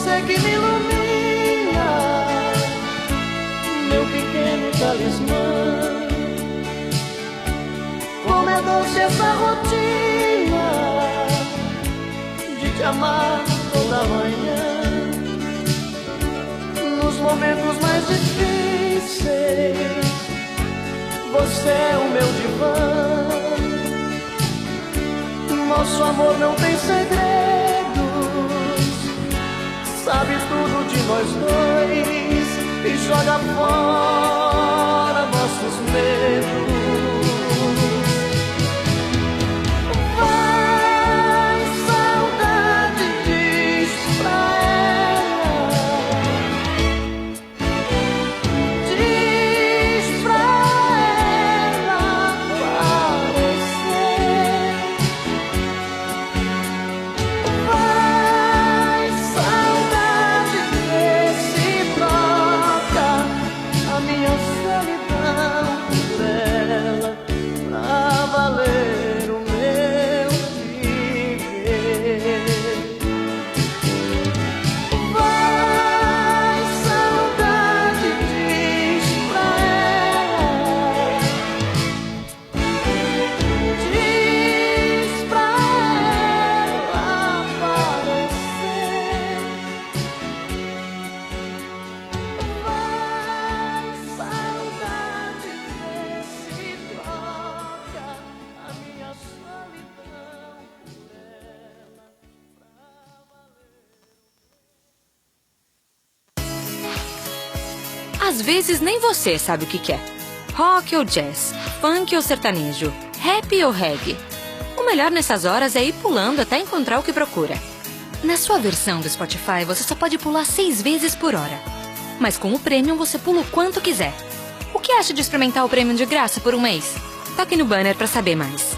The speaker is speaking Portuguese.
você que me ilumina, meu pequeno talismã. Como é doce essa rotina de te amar toda manhã, nos momentos mais difíceis. Você é o meu divã. Nosso amor não tem segredos, sabe tudo de nós dois e joga fora nossos medos. Vai, saudade, diz pra ela, diz pra ela aparecer. Vai, saudade, vê se troca a minha solidão por ela, pra valer o meu viver. Vai, saudade, diz pra ela, diz pra ela aparecer. Vai, saudade, vê se troca a minha solidão por ela, pra valer. Às vezes nem você sabe o que quer. Rock ou jazz, funk ou sertanejo, rap ou reggae. O melhor nessas horas é ir pulando até encontrar o que procura. Na sua versão do Spotify, você só pode pular 6 vezes por hora. Mas com o Premium, você pula o quanto quiser. O que acha de experimentar o Premium de graça por um mês? Toque no banner para saber mais.